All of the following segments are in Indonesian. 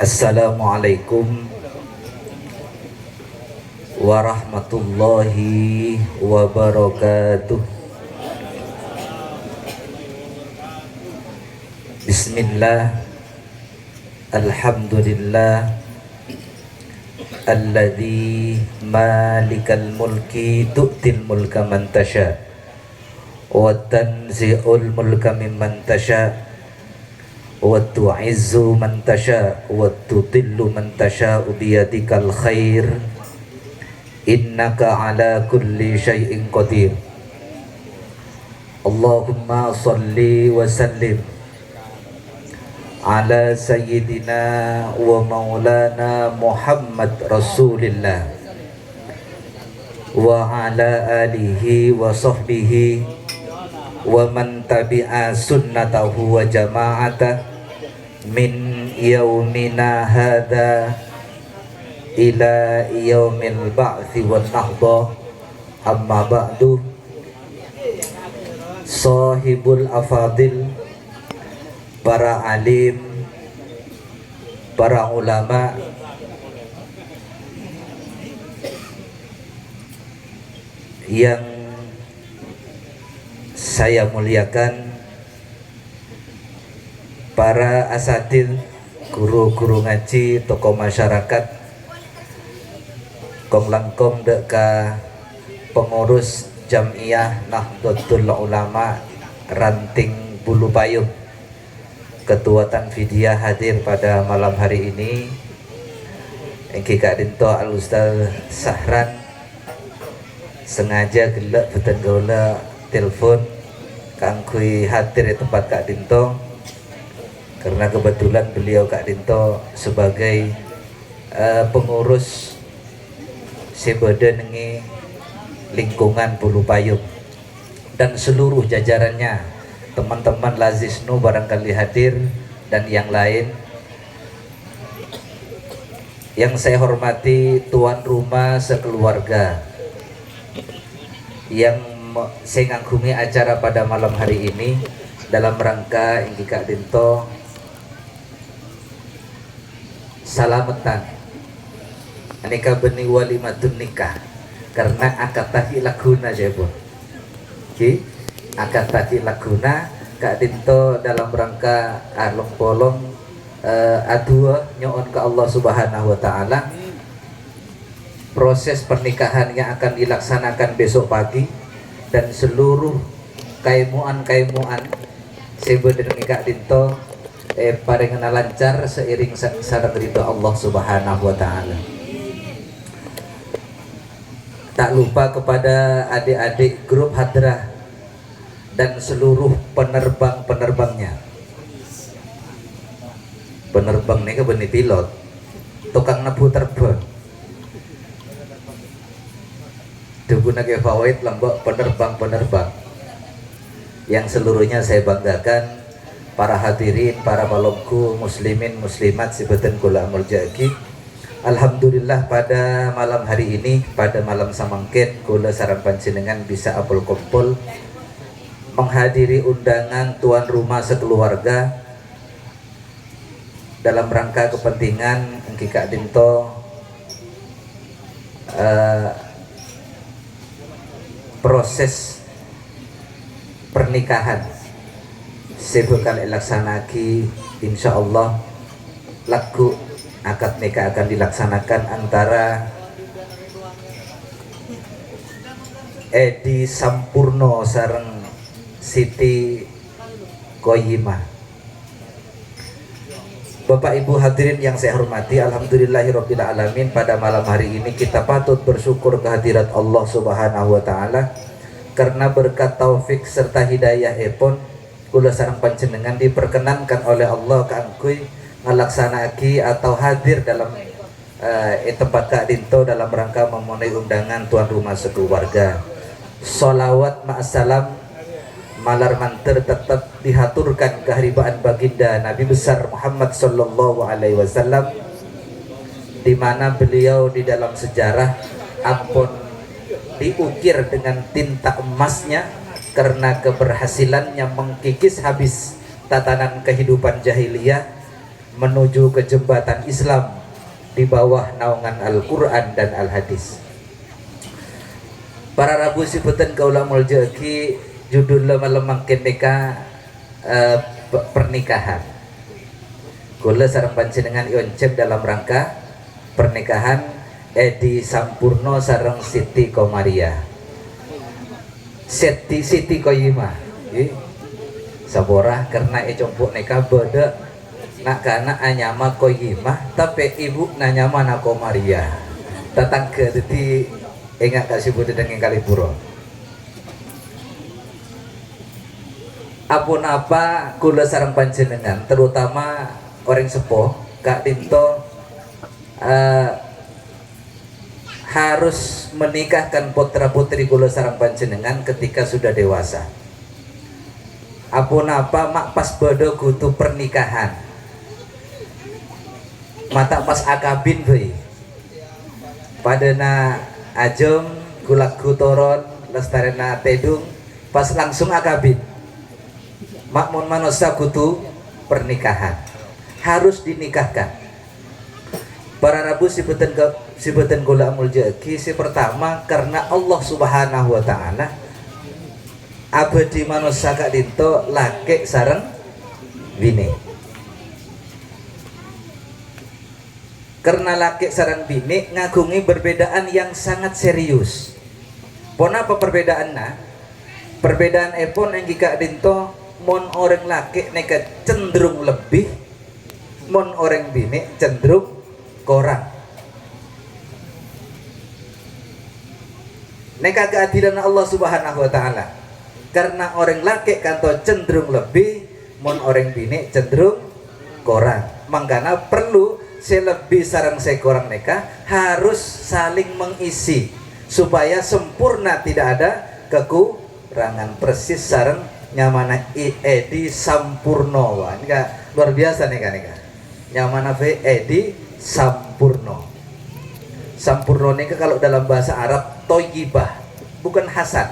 Assalamualaikum warahmatullahi wabarakatuh. Bismillah, alhamdulillah, alladzi malikal mulki tu'til mulka man tasha wa tanzi'ul mulka mimman tasha wa tu'izzu man tasha wa tudillu man tasha biyadikal khair innaka ala kulli syai'in qadir. Allahumma salli wa sallim ala sayyidina wa maulana Muhammad Rasulillah wa ala alihi wa sahbihi wa man tabi'a sunnatahu wa jama'atah min yaumina hadha ila yaumil ba'thi wan nahda. Amma ba'du. Sahibul afadil, para alim, para ulama, yang saya muliakan, para asatidz, guru-guru ngaji, tokoh masyarakat, kong langkong deka pengurus Jam'iyah Nahdlatul Ulama Ranting Bulu Payung, Ketua Tanfidiyah hadir pada malam hari ini. Engki Kak Dinto Al Ustaz Sahran sengaja gelak beten gaula telepon kangkui hadir di tempat Kak Dinto, karena kebetulan beliau Kak Dinto sebagai pengurus sebeda nengi lingkungan Bulu Payung dan seluruh jajarannya, teman-teman Lazisnu barangkali hadir dan yang lain. Yang saya hormati tuan rumah sekeluarga yang saya ngagumi acara pada malam hari ini dalam rangka Engki Kak Dinto salamatan aneka beni walimatun nikah, karena akad tahi laguna jebon ki akad tahi laguna Kak Dinto dalam rangka along polong adua nyoon ke Allah Subhanahu wa taala. Proses pernikahan yang akan dilaksanakan besok pagi dan seluruh kaimuan sebeda Kak Dinto paringana lancar seiring sadaq ridho Allah Subhanahu wa taala. Tak lupa kepada adik-adik grup hadrah dan seluruh penerbang-penerbangnya. Penerbang ini benih pilot, tukang nebu terbang, duguna ke fawaid lembok penerbang-penerbang yang seluruhnya saya banggakan. Para hadirin, para balongku, muslimin, muslimat, sibeten kula muljaki. Alhamdulillah pada malam hari ini, pada malam samangkin, kula saran panjenengan bisa apel kompol menghadiri undangan tuan rumah sekeluarga dalam rangka kepentingan Engki Kak Dinto proses pernikahan sebekal laksanaki, insyaallah laku akad nikah akan dilaksanakan antara Edi Sampurno sareng Siti Koyimah. Bapak Ibu hadirin yang saya hormati, alhamdulillahirabbil alamin, pada malam hari ini kita patut bersyukur kehadirat Allah Subhanahu wa taala karena berkat taufik serta hidayah epon kula sareng panjenengan diperkenankan oleh Allah kangkui ngalaksanakan atau hadir dalam tempat Kak Dinto dalam rangka memenuhi undangan tuan rumah sekeluarga. Sholawat ma'asalam malar manter tetap dihaturkan keharibaan baginda Nabi besar Muhammad sallallahu alaihi wasallam, di mana beliau di dalam sejarah ampun diukir dengan tinta emasnya karena keberhasilannya mengkikis habis tatanan kehidupan jahiliyah menuju ke jembatan Islam di bawah naungan Al-Quran dan Al-Hadis. Para rabu sibutan kaula muljaki judul lemah kendeka pernikahan. Kula sareng panjenengan ioncep dalam rangka pernikahan Edi Sampurno sareng Siti Komaria. Siti Koyima. Saborah karena ecompuk neka beda nak kana anyama Koyima tapi ibu nanyama na Komaria. Tatang ke dadi enggak kasih bude dengan kalipuro. Apun apa kula sareng panjenengan terutama orang sepuh Kak Dinto harus menikahkan putra putri kula sareng panjenengan ketika sudah dewasa. Apun apa mak pas bodo kutu pernikahan. Mata pas akabin bayi. Padana ajeng gulak gutoron lestarena tedung pas langsung akabin makmun manusia kutu pernikahan harus dinikahkan. Para rabu sibutan gula muljaki si pertama karena Allah subhanahu wa ta'ala abadi manusia Kak Dinto laki sareng bini. Karena laki sarang bini ngagungi perbedaan yang sangat serius. Pon apa perbedaannya? Perbedaan epon yang Kak Dinto mon orang laki neka cenderung lebih, mon orang bini cenderung kurang. Neka keadilan Allah subhanahu wa ta'ala. Karena orang laki kanto cenderung lebih, mon orang bini cenderung kurang. Makanya perlu selebih sarang sekorang neka harus saling mengisi supaya sempurna tidak ada kekurangan persis sarang nyamana Edi Sampurno. Wah, ini luar biasa neka nyamana Edi Sampurno. Sampurno neka kalau dalam bahasa Arab toyibah bukan hasan.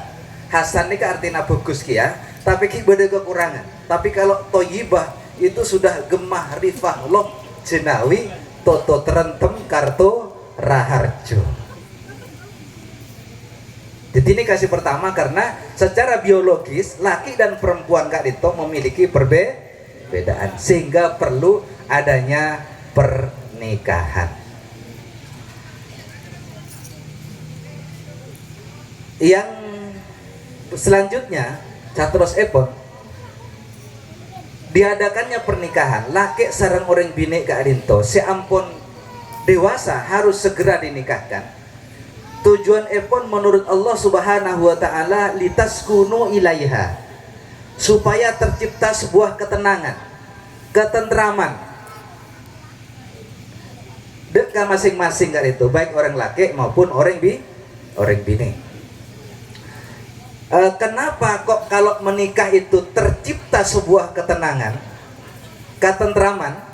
Hasan neka artinya bagus ya, tapi kita ada kekurangan. Tapi kalau toyibah itu sudah gemah rifah lok jenawi toto terentem kartu raharjo. Jadi ini kasih pertama karena secara biologis laki dan perempuan Kak Dinto memiliki perbedaan sehingga perlu adanya pernikahan. Yang selanjutnya catros epon diadakannya pernikahan laki sareng orang bini Kak Dinto seampun dewasa harus segera dinikahkan. Tujuan epon menurut Allah subhanahu wa ta'ala litaskunu ilaiha supaya tercipta sebuah ketenangan, ketentraman dekat masing-masing Kak Dinto, baik orang laki maupun orang bini. Kenapa kok kalau menikah itu tercipta sebuah ketenangan, ketentraman?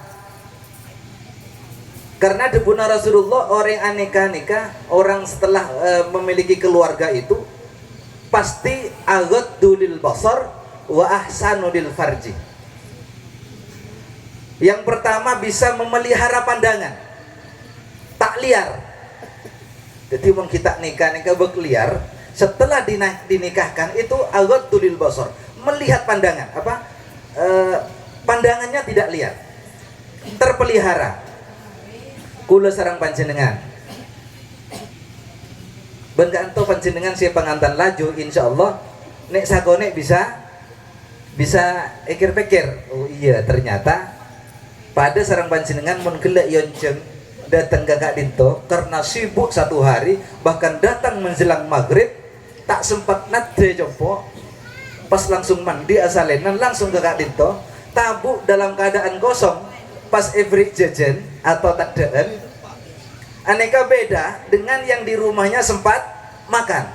Karena debuna Rasulullah orang aneka nikah, orang setelah memiliki keluarga itu pasti aghaddu lil basar wa ahsanu lil farji. Yang pertama bisa memelihara pandangan, tak liar. Jadi wong kita nikah berkeliar. Setelah dinikahkan itu aghaddu lil basar, melihat pandangan pandangannya tidak liar, terpelihara. Kula sarang panjenengan bengkanto panjenengan si pengantin laju insyaallah nek sagone bisa pikir-pikir, oh iya ternyata pada sarang panjenengan mun gelek yonceng datang ke Kak Dinto karena sibuk satu hari bahkan datang menjelang maghrib tak sempat nadre jompo pas langsung mandi asalenan langsung ke Kak Dinto tabuk dalam keadaan kosong pas every jajan atau takdaan aneka beda dengan yang di rumahnya sempat makan.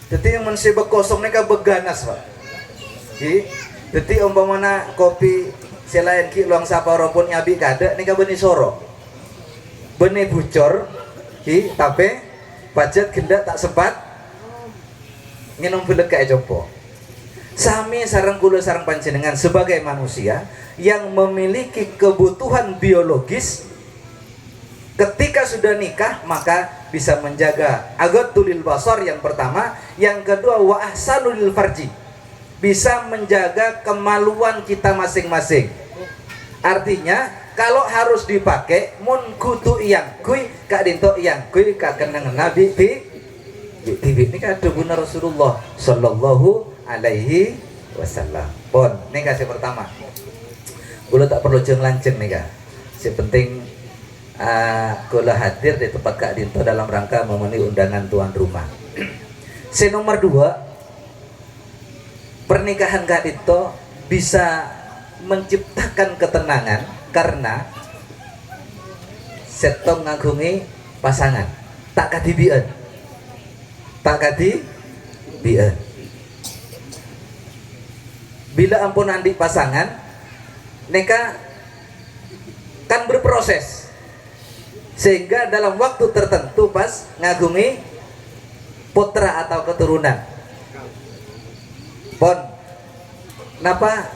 Jadi yang mensibuk kosong mereka beganas Pak. Jadi umpamana kopi selain ki luang sapa ropon nyabi kada nika beni soro beni bucor tapi pajat gendak tak sempat nginum belet kayak jompo. Sami sareng kula sareng panjenengan sebagai manusia yang memiliki kebutuhan biologis, ketika sudah nikah maka bisa menjaga agatulil basar yang pertama, yang kedua wa ahsanul farji, bisa menjaga kemaluan kita masing-masing. Artinya kalau harus dipakai mun kudu iyang kui kak dinto iyang kui kak kenang nabi di ini kaduguna Rasulullah sallallahu alaihi wasallam. Pon, ini kasih pertama. Kula tak perlu jeng lanceng nih kak. Si penting kula hadir di tempat Kak Dinto dalam rangka memenuhi undangan tuan rumah. Si nomor 2, pernikahan Kak Dinto bisa menciptakan ketenangan karena setong ngagungi pasangan, tak kadibien, bila ampun andi pasangan neka kan berproses sehingga dalam waktu tertentu pas ngagungi putra atau keturunan pon napa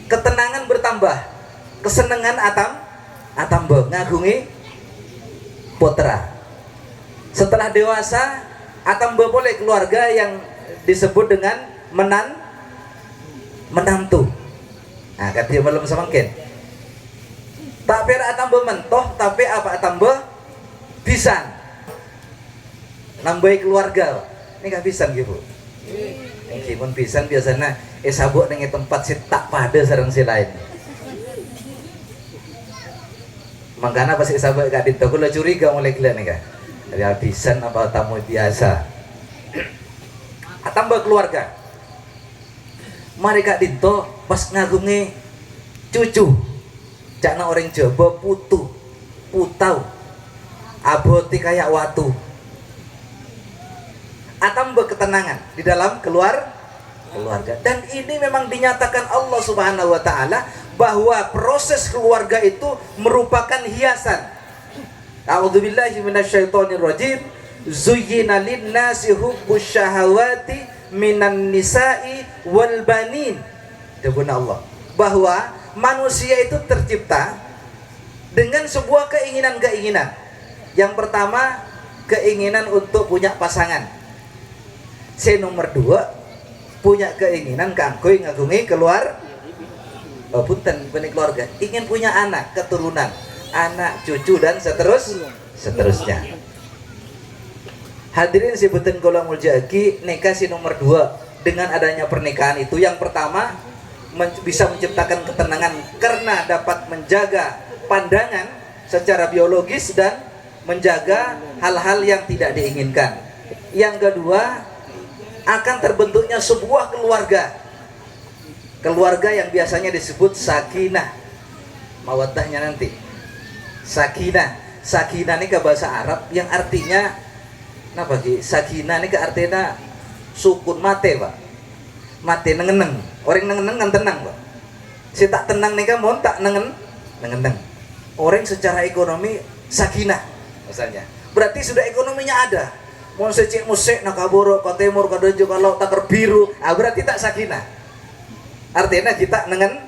ketenangan bertambah, kesenangan atambah ngagungi putra. Setelah dewasa atambah boleh keluarga yang disebut dengan menantu. Nah, katanya belum semakin. Tak pera tambah mentoh, tapi apa tambah pisan. Nambahi keluarga. Ini gak pisan gitu. Meskipun pisan biasanya sabuk dengan tempat si tak pada sareng si lain. Makanya pas sabuk gak ditoko lo curiga mulai kalian nih kak. Dari pisan apa tamu biasa. Tambah keluarga. Mari Kak Dinto pas ngagungi cucu cakna orang Jawa putau aboti kayak watu atambah ketenangan di dalam keluarga. Dan ini memang dinyatakan Allah Subhanahu wa taala bahwa proses keluarga itu merupakan hiasan. A'udzubillahi minasyaitonirrajim. Zuyyina lin-nasi hubbus syahawati minan nisa'i wal banin. Debuna Allah bahwa manusia itu tercipta dengan sebuah keinginan-keinginan. Yang pertama, keinginan untuk punya pasangan. Nomor 2, punya keinginan kangkui ngagungi keluarga, ingin punya anak, keturunan, anak, cucu dan seterusnya. Hadirin sebutin kolam muljaki nikah nomor 2 dengan adanya pernikahan itu yang pertama bisa menciptakan ketenangan karena dapat menjaga pandangan secara biologis dan menjaga hal-hal yang tidak diinginkan. Yang kedua akan terbentuknya sebuah keluarga yang biasanya disebut sakinah, mawaddahnya nanti sakinah ini ke bahasa Arab yang artinya nah bagi sakinah ini ke artinya sukun mate pak, mate nengeneng, orang nengeneng kan tenang pak. Si tak tenang nih kan mohon tak nengeneng. Orang secara ekonomi sakinah misalnya, berarti sudah ekonominya ada. Mau secik musik nakaboro katemur kadojo kalau tak biru, berarti tak sakinah. Artinya kita nengeneng.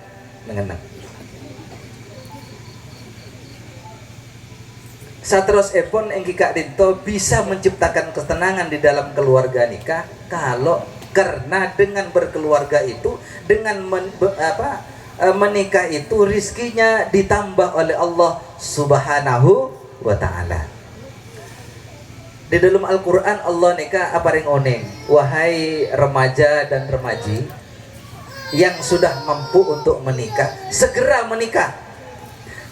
Satros epon engki Kak Dinto bisa menciptakan ketenangan di dalam keluarga nikah kalau karena dengan berkeluarga itu dengan menikah itu rizkinya ditambah oleh Allah Subhanahu wa ta'ala. Di dalam Al-Quran Allah nikah apa ring oneng, wahai remaja dan remaji yang sudah mampu untuk menikah, segera menikah.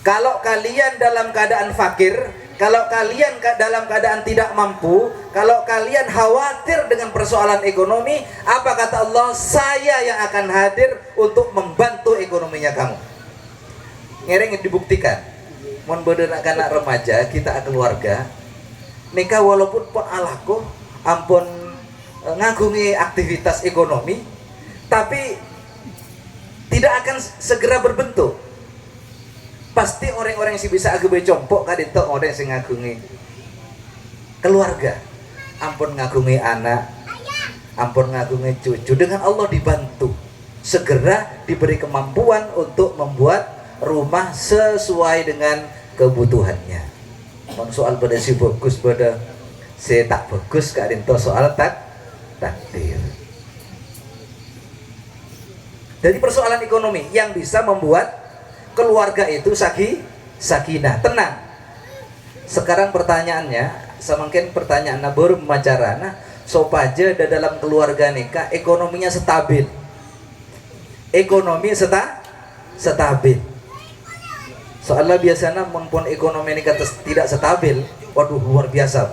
Kalau kalian dalam keadaan fakir, kalau kalian dalam keadaan tidak mampu, kalau kalian khawatir dengan persoalan ekonomi, apa kata Allah? Saya yang akan hadir untuk membantu ekonominya kamu. Ngereng dibuktikan. Mon bedenak anak remaja, kita keluarga nikah walaupun pun alaku ampun ngagungi aktivitas ekonomi, tapi tidak akan segera berbentuk. Pasti orang-orang yang bisa agak bercompok kan itu orang yang ngagungi keluarga, ampun ngagungi anak, ampun ngagungi cucu, dengan Allah dibantu segera diberi kemampuan untuk membuat rumah sesuai dengan kebutuhannya. Soal pada si bagus pada si tak bagus Kak Rinto soal takdir. Jadi persoalan ekonomi yang bisa membuat keluarga itu sakinah, tenang. Sekarang pertanyaannya, semakin pertanyaan baru pemacara. Nah, sopaja dalam keluarga nikah ekonominya stabil. Ekonomi stabil. Soalnya biasanya mumpun ekonomi nikah tidak stabil, waduh luar biasa.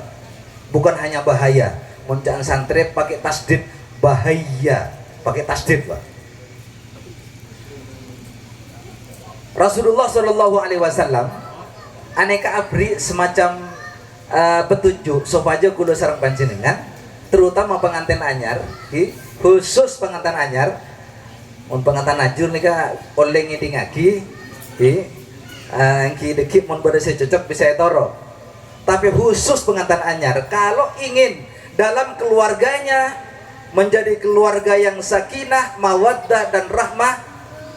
Bukan hanya bahaya, muncang santri pakai tasdid bahaya, pakai tasdid, Pak. Rasulullah Shallallahu Alaihi Wasallam aneka abri semacam petunjuk sopaja kulo sarang panjenengan, terutama pengantin anyar, khusus pengantin anyar, pengantin ajur nika oleh ngiding lagi, angki dekip mon pada saya cocok bisa toro. Tapi khusus pengantin anyar, kalau ingin dalam keluarganya menjadi keluarga yang sakinah, mawaddah dan rahmah,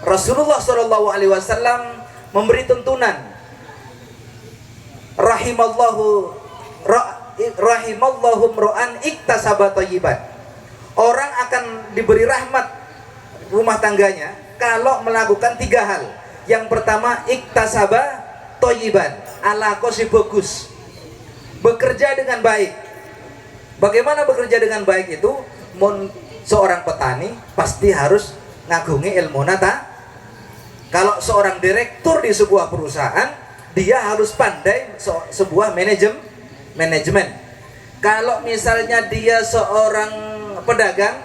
Rasulullah Shallallahu Alaihi Wasallam memberi tuntunan, rahimallahu mro'an iktasaba thayyiban. Orang akan diberi rahmat rumah tangganya kalau melakukan 3 hal. Yang pertama, iktasaba thayyiban, ala kosi bagus, bekerja dengan baik. Bagaimana bekerja dengan baik itu? Seorang petani pasti harus ngagungi ilmu nata. Kalau seorang direktur di sebuah perusahaan, dia harus pandai sebuah manajemen. Kalau misalnya dia seorang pedagang,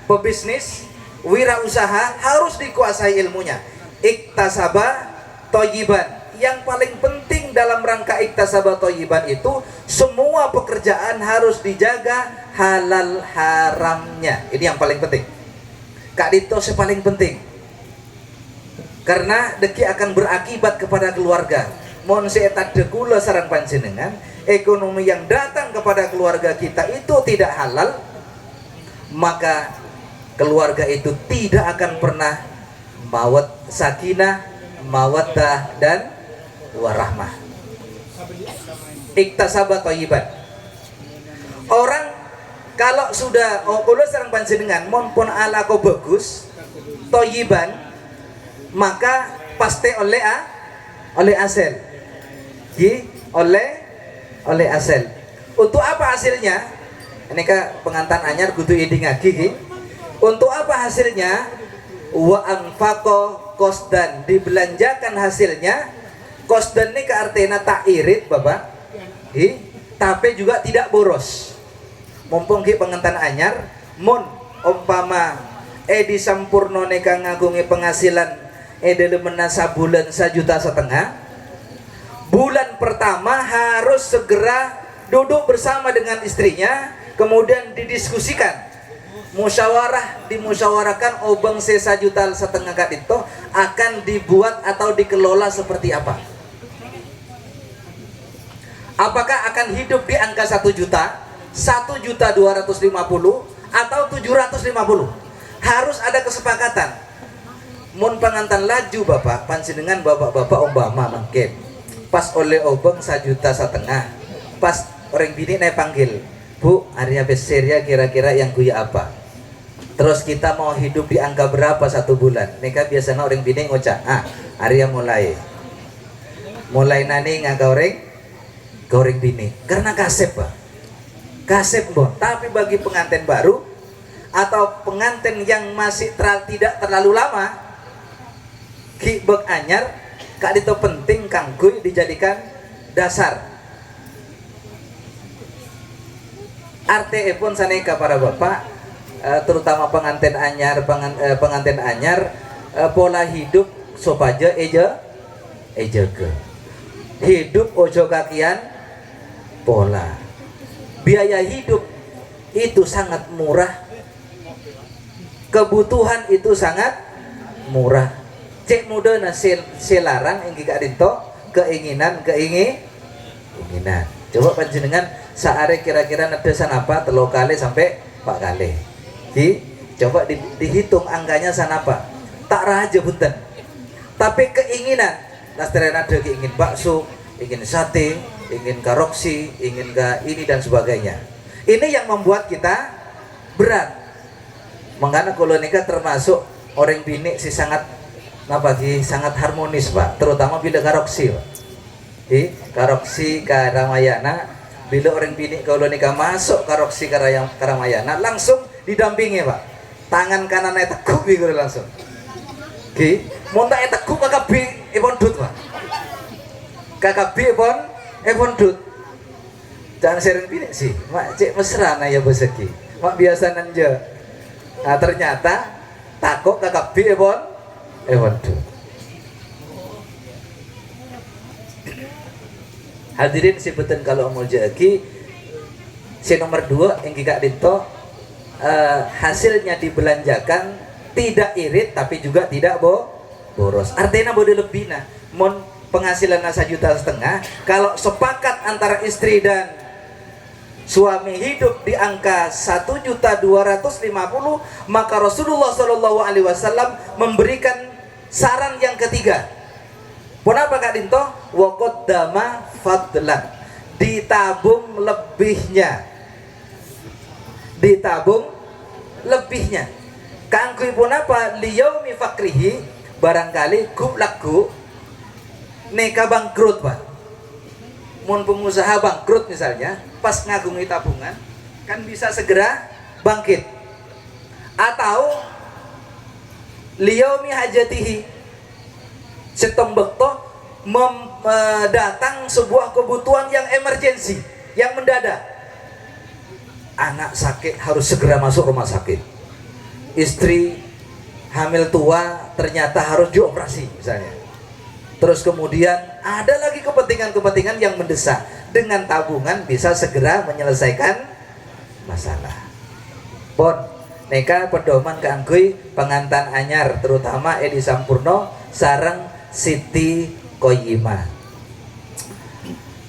pebisnis, wirausaha, harus dikuasai ilmunya. Iktasaba thayyiban. Yang paling penting dalam rangka iktasaba thayyiban itu, semua pekerjaan harus dijaga halal haramnya. Ini yang paling penting. Kak Dito paling penting. Karena deki akan berakibat kepada keluarga. Mon seetat dekula sarang panjenengan, ekonomi yang datang kepada keluarga kita itu tidak halal, maka keluarga itu tidak akan pernah sakinah, mawaddah dan warahmah. Iktasaba thayyiban. Orang kalau sudah kula sareng panjenengan mon pun ala ko bagus thayyiban, maka pasti oleh hasil. Oleh hasil. Untuk apa hasilnya? Ini kan pengantin anyar kudu iding lagi. Untuk apa hasilnya? Wa anfaqo qasdan, dibelanjakan hasilnya. Qasdan ini ke artinya tak irit, Bapak. Tapi juga tidak boros. Mumpung ki pengantin anyar, mun umpama disampurno neka ngagungi penghasilan dalam menasa bulan 1,5 juta, bulan pertama harus segera duduk bersama dengan istrinya, kemudian didiskusikan, dimusyawarakan obeng 1,5 juta Kak Dito akan dibuat atau dikelola seperti apa. Apakah akan hidup di angka 1 juta, 1.250.000 atau 750? Harus ada kesepakatan. Mun pengantin laju Bapak, panjenengan bapak-bapak umpama mungkin pas oleh obeng 1,5 juta, pas orang bini naik panggil, Bu, area beseria kira-kira yang kuya apa? Terus kita mau hidup di angka berapa 1 bulan? Nika biasanya orang bini ngocak, area mulai nani nggak goreng bini, karena kasep Pak, kasep Bon. Tapi bagi pengantin baru atau pengantin yang masih tidak terlalu lama, kibek anyar, Kak Dito penting kangkuy dijadikan dasar. Arti pun saneka para bapak, terutama pengantin anyar, pola hidup sopaja eja ke. Hidup ojo kakian pola. Biaya hidup itu sangat murah. Kebutuhan itu sangat murah. Cek muda selarang yang Kak Dito keinginan. Coba panjenengan sehari kira-kira nedesan apa 3 kali sampai 4 kali. Coba dihitung angkanya sanapa. Tak raja punten. Tapi keinginan, nasteran ada ingin bakso, ingin sate, ingin karoksi, ingin ini dan sebagainya. Ini yang membuat kita berat. Makanya kalau nikah termasuk orang bini si sangat sangat harmonis Pak, terutama bila karoksi Pak. Karoksi ke Ramayana, bila orang bini kalau nikah masuk karoksi ke Ramayana langsung didampingi Pak. Tangan kanan tekuk gitu langsung. Montak tekuk KKB ipon dut Pak. KKB ipon dut. Jangan sering bini sih, mak cek mesra na ya boseki. Mak biasa nanja. Nah ternyata takut KKB ipon dut. Hadirin sebutan kalau mau jadi si nomor 2 yang kikak dito hasilnya dibelanjakan tidak irit tapi juga tidak boros. Artinya boleh lebih nah. Mon penghasilan 1,5 juta, kalau sepakat antara istri dan suami hidup di angka 1.250.000, maka Rasulullah SAW memberikan saran yang ketiga. Kenapa Kak Dinto? Waqaddama fadlan, ditabung lebihnya. Ditabung lebihnya. Kangkui pun apa? Liyaumi fakrihi, barangkali laku neka bangkrut Pak. Mun pengusaha bangkrut misalnya, pas ngagungi tabungan kan bisa segera bangkit. Atau liyaumi hajatihi, setong bekto datang sebuah kebutuhan yang emergensi, yang mendadak. Anak sakit harus segera masuk rumah sakit. Istri hamil tua ternyata harus dioperasi misalnya. Terus kemudian ada lagi kepentingan-kepentingan yang mendesak. Dengan tabungan bisa segera menyelesaikan masalah. Pon neka pedoman keanggui pengantan anyar, terutama Edi Sampurno sareng Siti Koyima.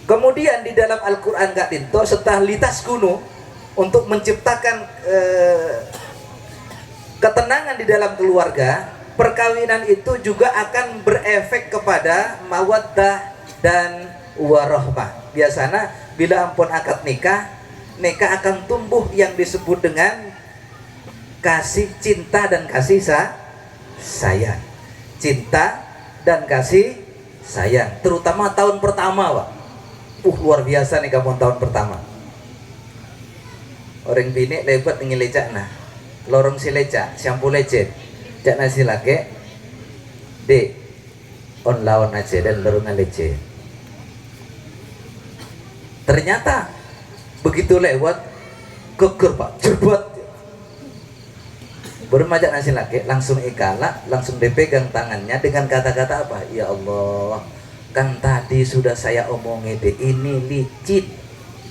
Kemudian di dalam Al-Quran Kak Dinto, setelah litas kuno untuk menciptakan ketenangan di dalam keluarga, perkawinan itu juga akan berefek kepada mawaddah dan warahmah. Biasanya bila ampun akad nikah akan tumbuh yang disebut dengan kasih cinta dan kasih sayang. Cinta dan kasih sayang, terutama tahun pertama Pak. Luar biasa nih kamu tahun pertama. Orang bini lebat ngelecak nah. Lorong si lecak, syampu lecet. Cak nasi lake. Dek, on lawan aja dan lorong lecet. Ternyata begitu lewat keker Pak, jerbot. Bermajak nasi laki, langsung ikala, langsung dipegang tangannya dengan kata-kata apa? Ya Allah, kan tadi sudah saya omongin deh, ini licin.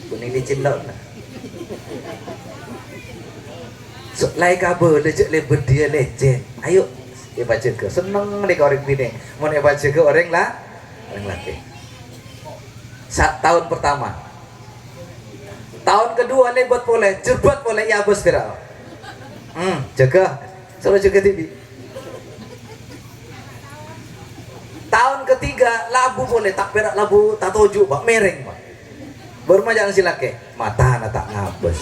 Ini licin tau nah. So, lai kabel, lecet lebet dia lecet. Ayo, baca ke, seneng nih orang bini. Mau baca ke orang laki. Tahun pertama. Tahun kedua lebat boleh, jerbot boleh, ya bos kira. Jaga, selalu jaga TV. Tahun ketiga labu boleh, tak perak labu tak toju Pak, mereng Pak. Bermajang si laki, mata tak ngabes.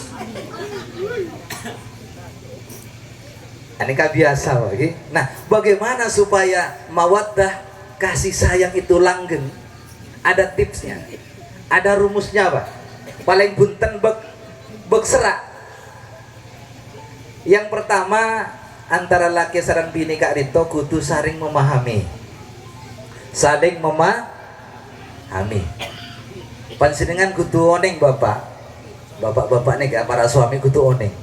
Ini kan biasa Pak. Nah, bagaimana supaya mawaddah kasih sayang itu langgeng? Ada tipsnya, ada rumusnya Pak. Paling bunten bek serak. Yang pertama, antara laki sareng bini Kak Rito kudu saling memahami. Saling memahami. Panjenengan kudu oneng Bapak-bapak nih para suami kudu oneng.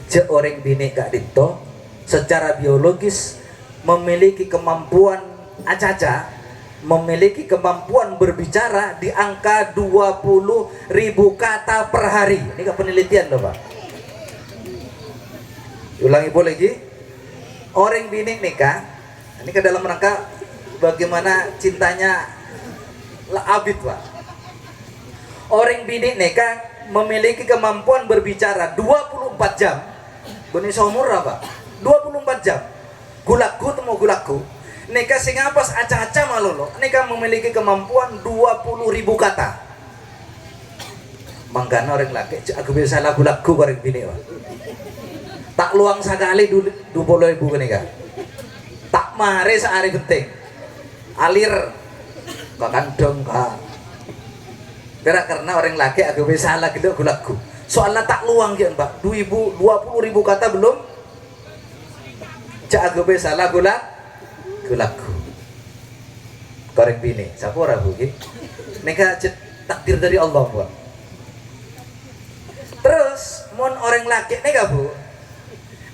Je orang bini Kak Rito secara biologis memiliki kemampuan acaca, memiliki kemampuan berbicara di angka 20.000 kata per hari. Ini kan penelitian loh Pak. Ulangi boleh lagi. Orang bini nikah ini ke dalam rangka bagaimana cintanya abid Pak. Orang bini nikah memiliki kemampuan berbicara 24 jam Beni seumur apa? 24 jam. Gulaku temu gulaku. Neka sing apas aca-aca malolo. Neka memiliki kemampuan 20.000 kata. Manggana orang laki, aku bisa lagu-lagu korek bini Pak. Tak luang sekali 20.000 neka. Tak mare sehari penting. Alir kakandong kak. Karena orang laki aku bisa lagu-lagu. Soalnya tak luang kan Pak. 20.000 kata belum. Cak aku bisa lagu-lagu. Korek bini. Siapa orang bu? Neka takdir dari Allah Pak. Terus mon orang laki neka bu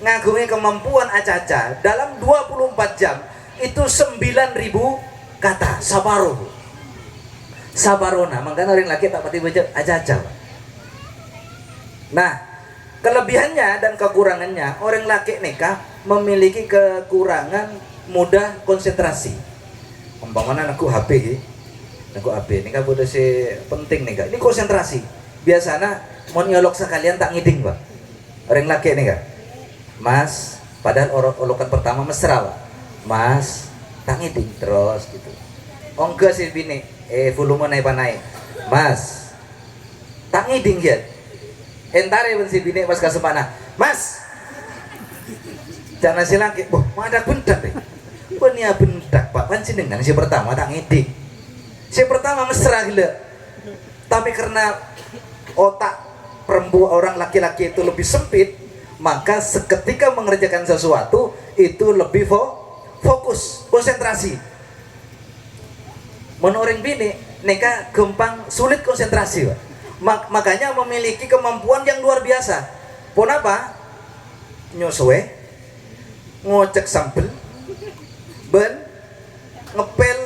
ngagungi kemampuan aca-aca dalam 24 jam itu 9.000 kata sabaro bu. Sabarona, makanya orang laki tak pati baca aca-aca. Nah, kelebihannya dan kekurangannya orang laki neka memiliki kekurangan mudah konsentrasi. Umpamanya aku HP neka bodoh si penting neka. Ini konsentrasi. Biasanya mau nyolok sekalian tak ngiding Pak. Orang laki neka. Mas, padahal olokan pertama mesra Pak. Mas, tak ngiding terus gitu. Oh enggak sih bini, volume naik. Mas, tak ngiding ya. Entare pun si bini pas kasempana. Mas, jangan si laki, boh, ada bentak deh. Punya bentak Pak, pancing dengan si pertama tak ngiding. Si pertama mesra gila. Tapi karena otak perempuan orang laki-laki itu lebih sempit, maka seketika mengerjakan sesuatu itu lebih fokus, konsentrasi. Menurut bini, neka gampang sulit konsentrasi, Pak. Makanya memiliki kemampuan yang luar biasa. Pun apa? Nyoswe, ngocek sampel, ngepel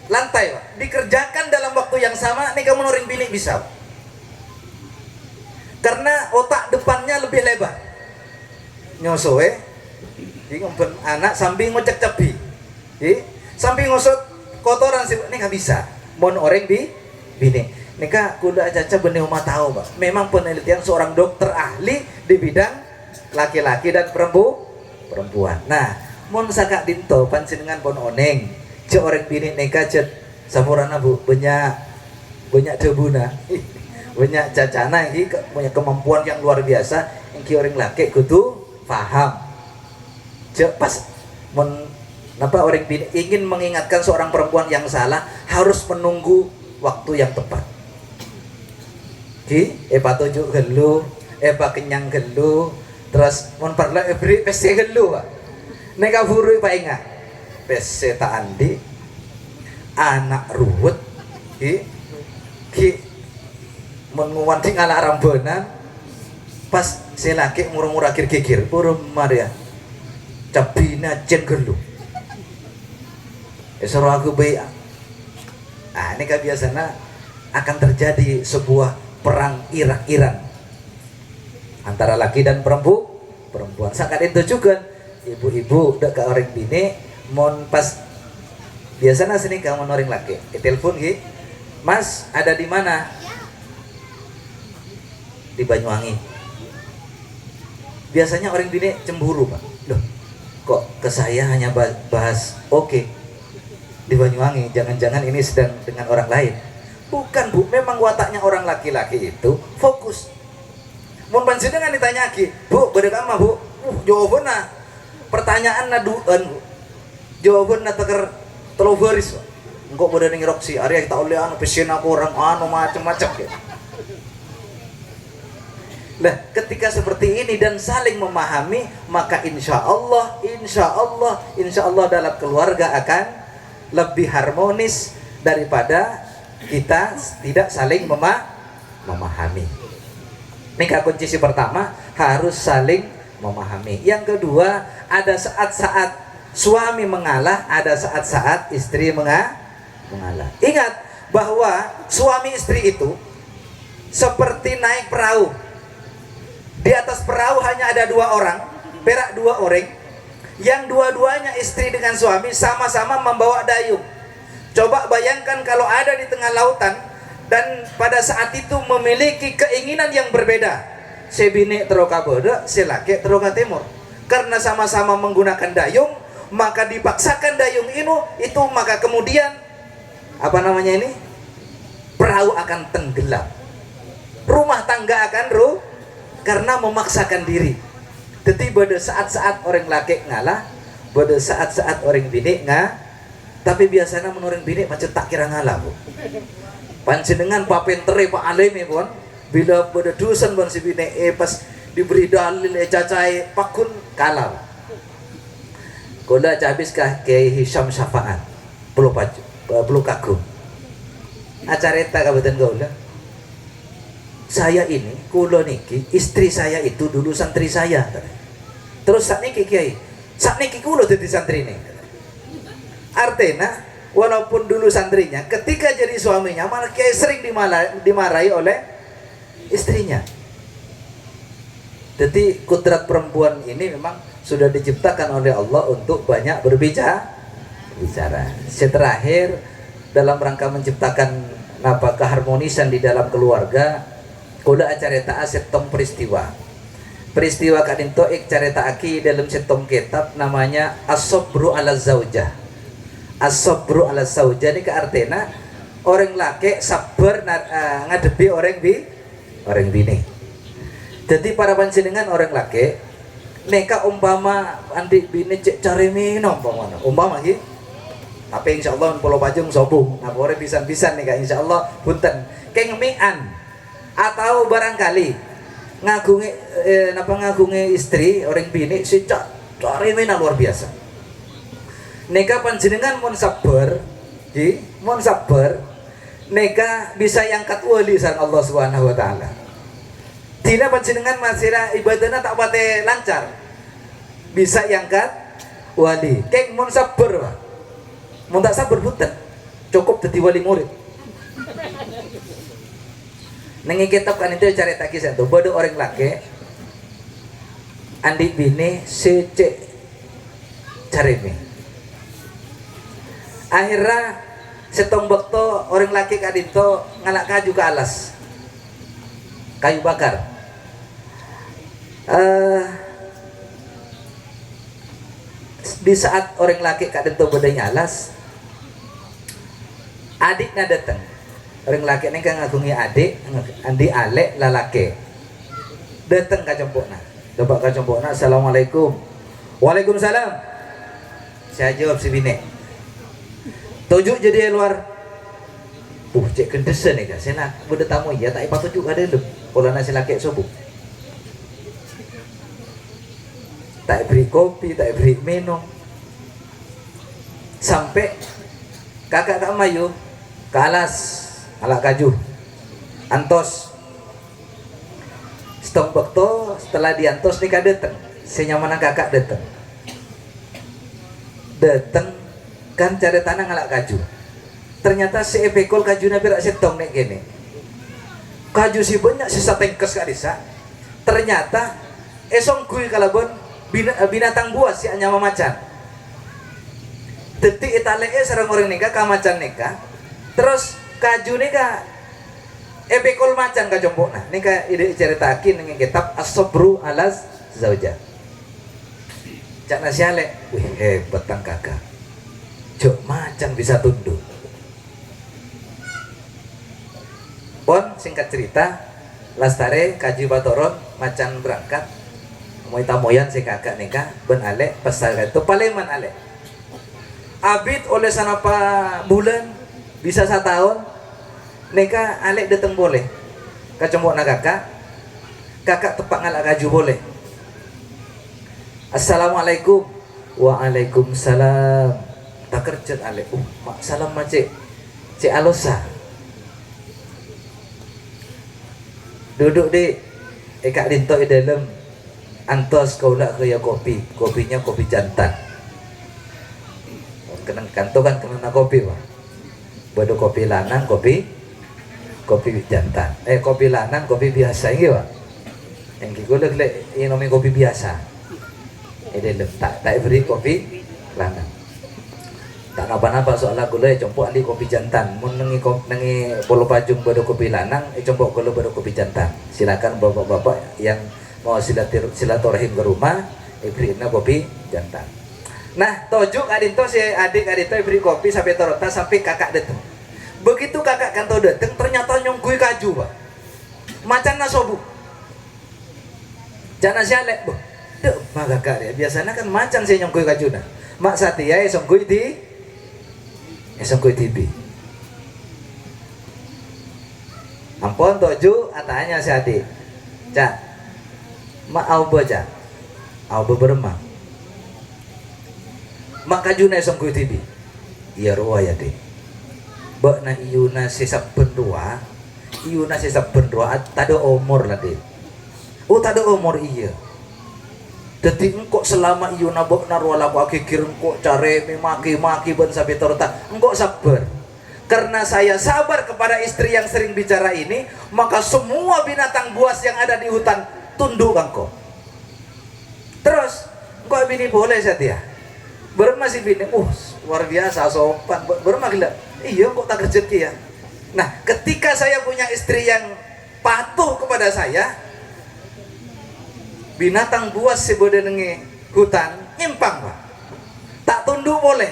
lantai, Pak. Dikerjakan dalam waktu yang sama, neka menurut bini bisa. Karena otak depannya lebih lebar. Nyosoe ngomben anak sambil ngocek cepi. Sambil ngosot kotoran sih ini nggak bisa. Mon orang bini. Nika kuda aja benih rumah tahu Pak. Memang penelitian seorang dokter ahli di bidang laki-laki dan perempuan. Nah, mon saka dinto pancingan pon oneng. Ce orang bini nika cet samurana Bu banyak debuna. Banyak cacana ini punya kemampuan yang luar biasa yang orang laki kudu paham. Pas orang ingin mengingatkan seorang perempuan yang salah harus menunggu waktu yang tepat. Patujuk gelu, kenyang gelu, terus mon parla beri pese gelu Pak. Neka buru Pak ingat. Pese tak andi anak ruwet menguanting ala rambonan pas si laki murah-murah kir-kir purun Maria cabina jen gelu suruh aku baik. Ini kan biasanya akan terjadi sebuah perang irak-iran antara laki dan perempuan. Saat itu juga ibu-ibu dekat orang bini mon pas biasanya sini kamu orang laki telepon Mas ada di mana? Di Banyuwangi. Biasanya orang bini cemburu Pak. Loh, kok ke saya hanya bahas oke di Banyuwangi, jangan-jangan ini sedang dengan orang lain. Bukan Bu, memang wataknya orang laki-laki itu fokus. Mun panjenengan ditanya lagi, Bu, beda kama Bu? Jawabannya pertanyaan naduan Bu. Jawabannya teker telu baris Pak. Engko beda ning roksi, area kita oleh anu pesen aku orang anu macam-macam ya. Nah, ketika seperti ini dan saling memahami, maka insya Allah dalam keluarga akan lebih harmonis daripada kita tidak saling memahami. Ini kunci pertama, harus saling memahami. Yang kedua, ada saat-saat suami mengalah, ada saat-saat istri mengalah. Ingat bahwa suami istri itu seperti naik perahu. Di atas perahu hanya ada dua orang, perak dua orang, yang dua-duanya istri dengan suami sama-sama membawa dayung. Coba bayangkan kalau ada di tengah lautan dan pada saat itu memiliki keinginan yang berbeda. sebine teroka bodo, selake teroka timur. Karena sama-sama menggunakan dayung, maka dipaksakan dayung itu maka kemudian apa namanya ini? Perahu akan tenggelam. Rumah tangga akan karena memaksakan diri. Jadi pada saat-saat orang laki ngalah, pada saat-saat orang bini tapi biasanya menurut bini macam tak kira ngalah bu. Panjenengan papentere Pak Alim ya pun, bila pada dusun bang si bini pas diberi dalil cacai pakun kalah. Kola habis kah Kiai Hisham Syafaat, perlu kaku. Acareta kabupaten Gola. Saya ini, kulo niki, istri saya itu dulu santri saya. Terus saat niki Kiai, saat niki kulo jadi santri ini. Artinya, walaupun dulu santrinya, ketika jadi suaminya malah Kiai sering dimarahi oleh istrinya. Jadi kudrat perempuan ini memang sudah diciptakan oleh Allah untuk banyak berbicara. Terakhir dalam rangka menciptakan keharmonisan di dalam keluarga, kula acarita setong peristiwa kadinto carita aki dalam setong kitab namanya As-Sabru ala Zaujah. As-Sabru ala Zaujah ini artinya orang laki sabar ngadepi orang bini. Jadi para panjenengan orang laki neka umpama andi bini cek cari minum umpama gitu. Tapi insya Allah pulau pajung sobung, nah boleh bisa nih kak insya Allah punten kengemian atau barangkali ngagungi istri orang bini si cari mina luar biasa. Neka panjenengan mon sabar, neka bisa yang wali san Allah Subhanahu Wa Taala. Tidak panjenengan masih ibadahnya tak pate lancar, bisa yang wali. Keng mon sabar lah. Mau tak sabar bukan cukup jadi wali murid. Nengi kitab kan itu cari tak kisah tuh bodoh orang laki andi bini secek cari ini. Akhirnya setong bekto orang laki kadito ngalak kaju ke alas kayu bakar. Di saat orang laki kadito bodanya alas, adiknya datang. Orang laki ini kan ngagungi adik, andi alek lalaki. Datang ke cempokna. Coba ke cempokna, assalamualaikum. Waalaikumsalam. Saya jawab si bini. Tujuk jadi luar. Cek kendesan nih kan. Saya nak benda tamu ya, tak ipat tujuk ada lu. Kalau nasi laki subuh. Tak beri kopi, tak beri minum. Sampai kakak Kak Mayu ke alas alak kaju antos stok bekto setelah diantos nikah dateng senyamana kakak dateng kan cari tanah ngalak kaju ternyata si epekol kaju nabi rak setong nek gini kaju si banyak sisa tengkes kak desa ternyata esong kui kalabon binatang buas si anyama macan detik italeke sarang orang nikah kamacan nikah terus kaju nikah epekol macan kajompokna nikah ide ceritakin dengan kitab As-Sabru ala Zaujah. Cak nasiale wih hebat tang kakak jok macan bisa tunduk pon singkat cerita lastare kaji batoron macan berangkat mau tamoyan si kakak nikah ben ale pasal itu paleman ale abid oleh sanapa bulan bisa 1 tahun neka alek datang boleh kacembok na kakak tepak ngalak kaju boleh assalamualaikum waalaikumsalam tak kerja alek mak salam macik cik alosa duduk di kak dinto di dalam antos kau nak kaya kopinya kopi jantan kena kanto kan kena kopi pak bodoh kopi lanang kopi jantan kopi lanang kopi biasa gitu pak yang kita lek ini kopi biasa ini tak beri kopi lanang tak napa-napa soalnya gula compok ali kopi jantan mun nengi polo pajung bodo kopi lanang compok gula bodo kopi jantan. Silakan bapak-bapak yang mau silaturahim ke rumah beriin kopi jantan. Nah tojuk adinto si adik adinto beri kopi sampai torota sampai kakak datang. Begitu kakak kanto datang ternyata nyongkui kaju pak macan nasobu jangan sialek bu dek mak kakak ya biasanya kan macan sih nyongkui kaju nah mak satia songkui di songkui tibi ampun toju atanya si adik cak mak au baca au beremang mak kaju na songkui tibi iya ruwa ya dek bak na iyuna sesap bendua iyuna sesap bendua tada umur lah dek oh tada umur iya jadi engkau selama iyuna bak na ruwa laku akikir engkau care maki ban sampai torta engkau sabar karena saya sabar kepada istri yang sering bicara ini maka semua binatang buas yang ada di hutan tunduk engkau terus engkau bini boleh setia bermasih bini luar biasa sopan bermak gila iya kok tak rezeki ya. Nah ketika saya punya istri yang patuh kepada saya binatang buas sebode nengi hutan nyimpang pak tak tunduk boleh.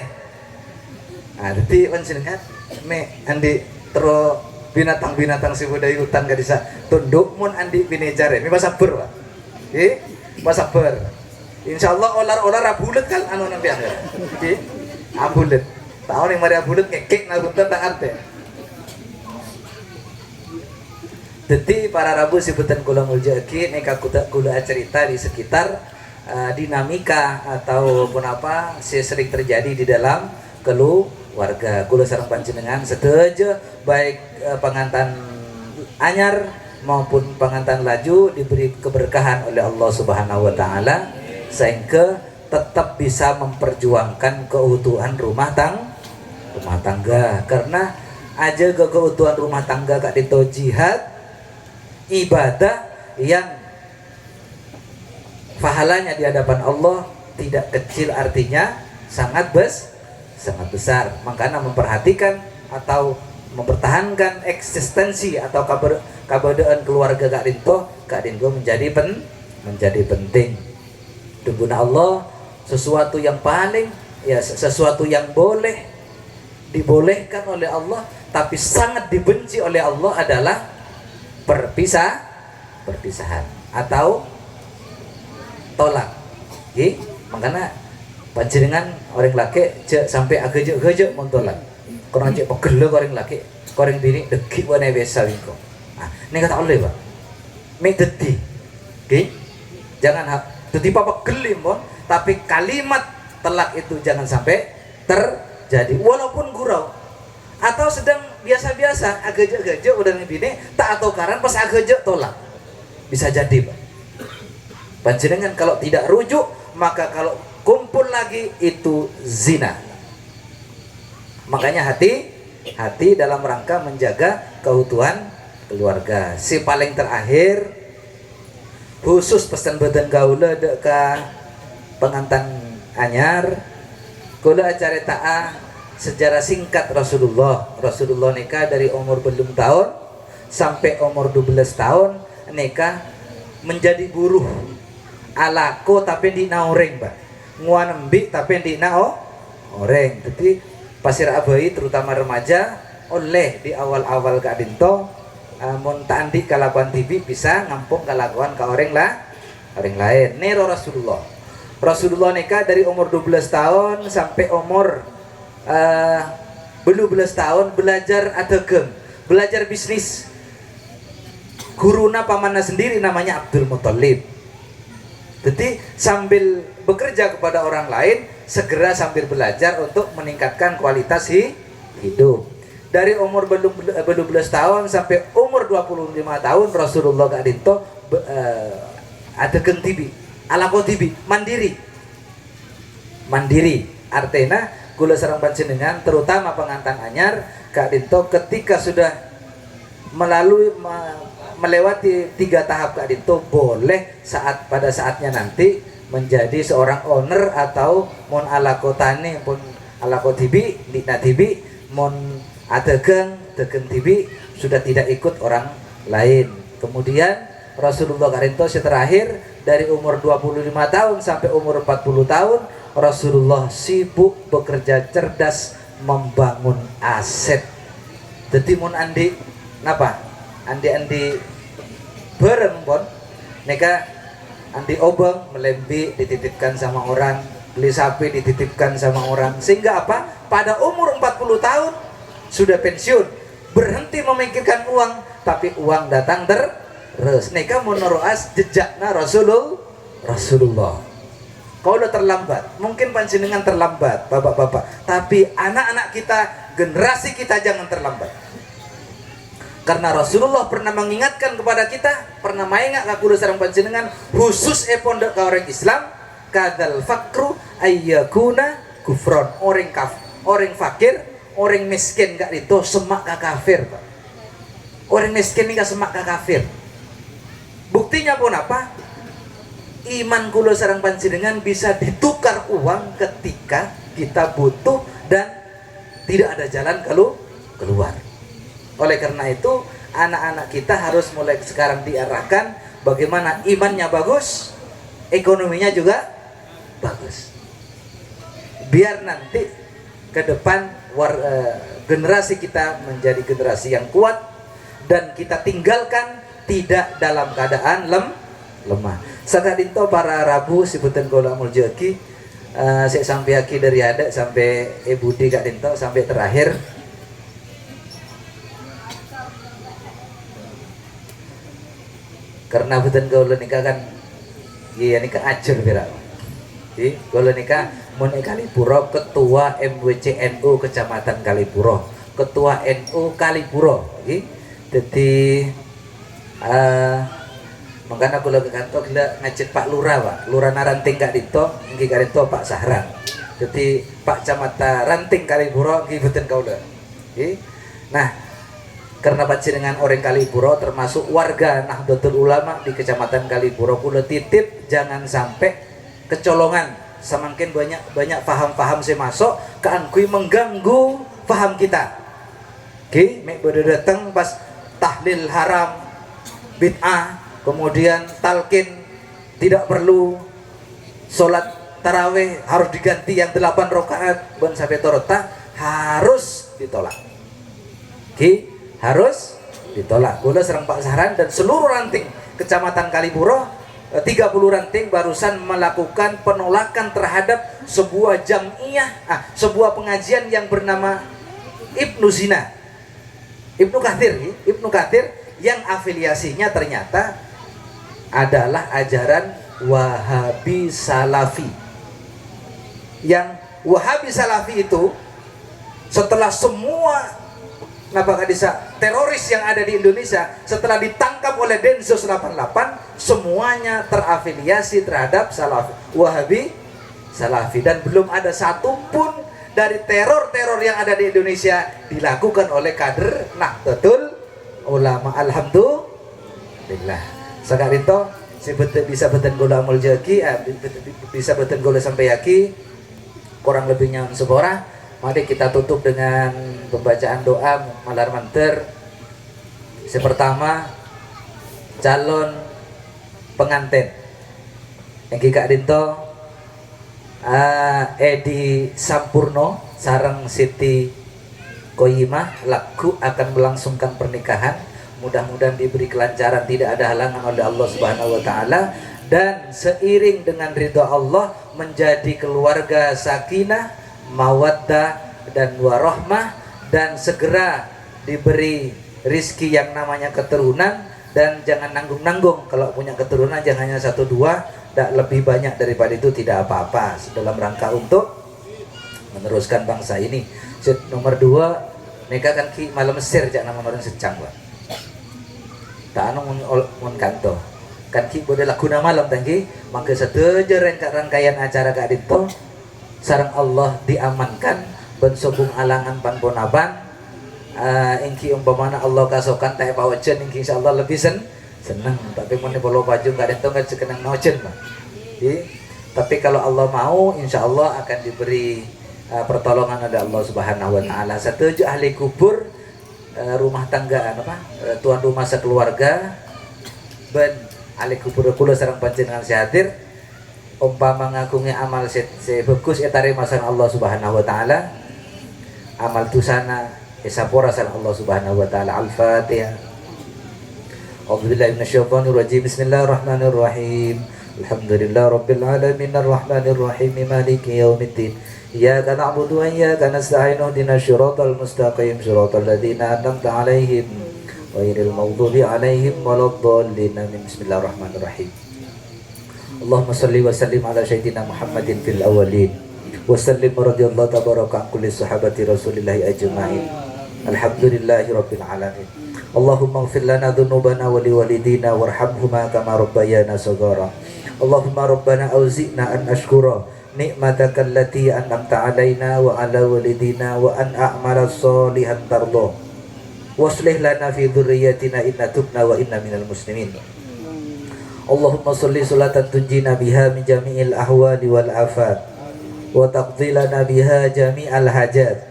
Nah jadi panjenengan me andi terus binatang-binatang sebode hutan gak bisa tunduk mun andi bini jare me sabar pak sabar insyaallah olar abulet kan anu nampi anda abulet tahu nih Maria bulut ngekek nagunta tak arte. Jadi para rabu sebutan kula muljaki neka kula cerita di sekitar dinamika atau apa sering terjadi di dalam keluarga kula sareng panjenengan setuju baik pengantin anyar maupun pengantin laju diberi keberkahan oleh Allah Subhanahu wa taala sehingga tetap bisa memperjuangkan keutuhan rumah tangga karena aja keutuhan rumah tangga kak dito jihad ibadah yang pahalanya di hadapan Allah tidak kecil artinya sangat besar makanya memperhatikan atau mempertahankan eksistensi atau keberadaan keluarga kak dito menjadi penting duguna Allah sesuatu yang paling ya sesuatu yang dibolehkan oleh Allah tapi sangat dibenci oleh Allah adalah perpisahan atau tolak. Makanya panjenengan orang laki sampai agak mau tolak. Korang cek pegel orang laki, korang bini deki wane besa wingko. Nah, ini kata oleh pak, make deti, jangan deti papa gelim mon, tapi kalimat telak itu jangan sampai terjadi walaupun gurau atau sedang biasa-biasa agak-agak udah bini tak atau karan pas agak tolak bisa jadi pak panjenengan kalau tidak rujuk maka kalau kumpul lagi itu zina makanya hati dalam rangka menjaga keutuhan keluarga si paling terakhir khusus pesan badan gaula deka pengantin anyar kula acara ta'a sejarah singkat Rasulullah nikah dari umur belum tahun sampai umur 12 tahun nikah menjadi buruh alako tapi di naoreng mbak nguanembi tapi di oreng jadi pasir abai terutama remaja oleh di awal-awal Kak Dinto mun tandi kalakuan TV bisa ngampung kalakuan ke orang lain nero Rasulullah nikah dari umur 12 tahun sampai umur 12 tahun belajar adegem, belajar bisnis. Guruna pamannya sendiri namanya Abdul Muthalib. Jadi sambil bekerja kepada orang lain, segera sambil belajar untuk meningkatkan kualitas hidup. Dari umur 12 tahun sampai umur 25 tahun Rasulullah Kak Dinto adegem tibi, alako tibi, mandiri. Artinya kula sareng panjenengan terutama pengantin anyar Kak Dinto ketika sudah melewati 3 tahap Kak Dinto boleh pada saatnya nanti menjadi seorang owner atau mon ala kotane pun ala ko tibi di na tibi mon adegeng tibi sudah tidak ikut orang lain. Kemudian Rasulullah karinto terakhir dari umur 25 tahun sampai umur 40 tahun Rasulullah sibuk bekerja cerdas membangun aset. Jadi mun andi napa? Andi bareng pon neka andi obeng melembi dititipkan sama orang, beli sapi dititipkan sama orang, sehingga apa? Pada umur 40 tahun sudah pensiun, berhenti memikirkan uang, tapi uang datang terus. Neka meneruas jejaknya Rasulullah. Kau udah terlambat, mungkin panjenengan terlambat, bapak-bapak, tapi anak-anak kita, generasi kita jangan terlambat. Karena Rasulullah pernah mengingatkan kepada kita, pernah maingat kakulu sareng panjenengan, khusus pondok ka orang Islam, kadal fakru ayyakuna kufron. Orang fakir, orang miskin gak itu semak ka kafir, Pak. Orang miskin ini gak semak ka kafir. Buktinya pun apa? Iman kula sareng panjenengan bisa ditukar uang ketika kita butuh dan tidak ada jalan keluar. Oleh karena itu, anak-anak kita harus mulai sekarang diarahkan bagaimana imannya bagus, ekonominya juga bagus. Biar nanti ke depan generasi kita menjadi generasi yang kuat dan kita tinggalkan tidak dalam keadaan lemah. Sakadinto para Rabu sibutan gola muljaki, saya sampai aki dari ada sampai Budi Kak Dinto sampai terakhir. Karena bukan gaul nikah kan, iya nikah acur berak. Jadi gaul nikah mun Kalipuro ketua MWCNU Kecamatan Kalipuro, ketua NU Kalipuro. Jadi makanya kalau ke kantor kita ngecek Pak Lurah, Pak Lurah Naranting Kak Dito, nggih Karito Pak Sahran. Jadi Pak Camata Ranting Kalipuro nggih bukan gaul. Nah, karena panjenengan orang Kalipuro termasuk warga Nahdlatul Ulama di Kecamatan Kalipuro, kula titip jangan sampai kecolongan, semakin banyak paham-paham saya masuk keangkui mengganggu paham kita. Mek bodo datang pas tahlil haram bid'ah, kemudian talqin tidak perlu, sholat tarawih harus diganti yang 8 rakaat ben sampai torota, harus ditolak. Harus ditolak. Kula serang Pak Sahran dan seluruh ranting Kecamatan Kalipuro, 30 ranting barusan melakukan penolakan terhadap sebuah jam'iyah, sebuah pengajian yang bernama Ibnu Zina, Ibnu Katsir yang afiliasinya ternyata adalah ajaran Wahabi Salafi. Yang Wahabi Salafi itu setelah semua teroris yang ada di Indonesia setelah ditangkap oleh Densus 88 semuanya terafiliasi terhadap Wahabi Salafi, dan belum ada satupun dari teror-teror yang ada di Indonesia dilakukan oleh kader Nahdlatul Ulama. Alhamdulillah. Sekarang itu bisa beten gola muljaki, bisa beten gola sampai yaki kurang lebihnya seborah. Mari kita tutup dengan pembacaan doa malar manter. Pertama, calon pengantin yang Kak Dinto Edi Sampurno sareng Siti Koyimah laku akan melangsungkan pernikahan. Mudah-mudahan diberi kelancaran, tidak ada halangan oleh Allah Subhanahu wa taala, dan seiring dengan ridha Allah menjadi keluarga sakinah, mawaddah dan warahmah, dan segera diberi rizki yang namanya keturunan. Dan jangan nanggung-nanggung, kalau punya keturunan jangan hanya 1-2, tidak lebih banyak daripada itu tidak apa-apa dalam rangka untuk meneruskan bangsa ini. Nomor 2, nikah kan ki malam Mesir jak nama orang secang, Pak. Tak anu mun kanto kan ki boleh laguna malam tangki, maka setuju rangkaian acara Kak Dinto sarang Allah diamankan ben sobung alangan panponaban, ingki umpamana Allah kasokan tae pawajen ingki insyaallah lebih senang. Tapi mun bolo baju Kak Dinto enggak sekenang nojen, Pak. Tapi kalau Allah mau insyaallah akan diberi pertolongan dari Allah Subhanahu wa taala. Setuju ahli kubur rumah tanggaan tuan rumah sekeluarga ben ahli kubur kula sareng panjenengan sehadir umpama ngagungi amal sebagus etare masang Allah Subhanahu wa taala amal tusana esapora sareng Allah Subhanahu wa taala. Al-Fatihah. A'udzubillahi minasyaitonir rajim. Bismillahirrahmanirrahim. Alhamdulillah rabbil alamin arrahmanir rahim maliki yaumiddin. Iyyaka na'budu wa iyyaka nasta'in ihdinas siratal mustaqim siratal ladzina an'amta 'alaihim ghairil maghdubi 'alaihim waladdallin. Bismillahirrahmanirrahim. Allahumma shalli wa sallim ala sayyidina Muhammadin fil awwalin wa sallim radhiyallahu tabaraka an kulli sahabati Rasulillah ajma'in. Alhamdulillahi rabbil alamin. Allahumma ighfir lana dhunubana wa liwalidina warhamhuma kama rabbayana shaghara. Allahumma rabbana auzi'na an ashkura ni'mataka allati an'amta 'alaina wa 'ala walidina wa an a'mala sholihan tarda. Waslih lana fi dhurriyyatina inna tubna wa inna minal muslimin. Allahumma sholli sholatan tunjina biha min jami'il ahwali wal afat wa taqdi lana biha jami'al hajat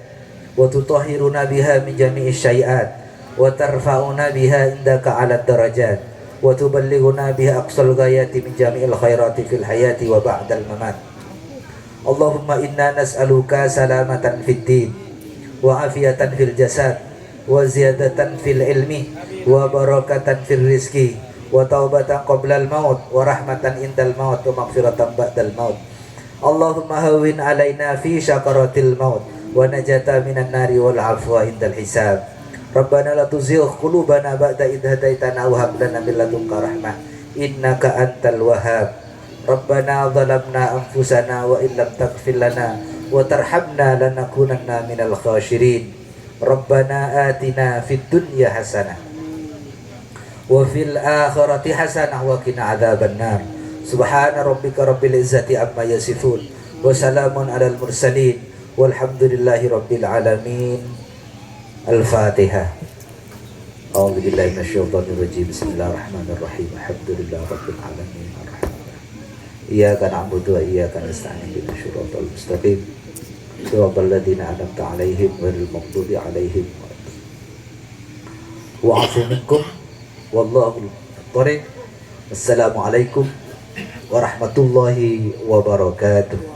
wa tutahhiruna biha min jami'isy syai'at wa tarfa'una biha indaka 'alad darajat wa tuballighuna biha aqsal ghayati min jami'il khairati fil hayati wa ba'dal mamat. Allahumma inna nas'aluka salamatan fid din wa afiyatan fil jasad wa ziyadatan fil ilmi wa barakatan fil rizqi wa taubatan qoblal maut wa rahmatan indal maut wa maghfiratan ba'dal maut. Allahumma hawwin alaina fi syakaratil maut wa najata minan nari wal afwa indal hisab. Rabbana la tuzigh qulubana ba'da idh hadaitana wa hab lana min ladunka rahmah innaka antal wahhab. Rabbana zalamna anfusana wa illam taghfir lana wa tarhamna lanakunanna minal khashirin. Rabbana atina fid dunya hasanah wa fil akhirati hasanah wa qina adzabannar. Subhana rabbika rabbil izzati amma yasifun wa salamun alal mursalin walhamdulillahi rabbil alamin. Al-Fatihah. A'udzubillahi minasyaitonir rajim. Bismillahirrahmanirrahim. Alhamdulillahi rabbil alamin. Iyyaka na'budu wa iyyaka nasta'in ihdinas siratal mustaqim siratal ladzina an'amta 'alaihim ghairil maghdubi 'alaihim wa'fu minkum wallahu thariq. Assalamualaikum warahmatullahi wabarakatuh.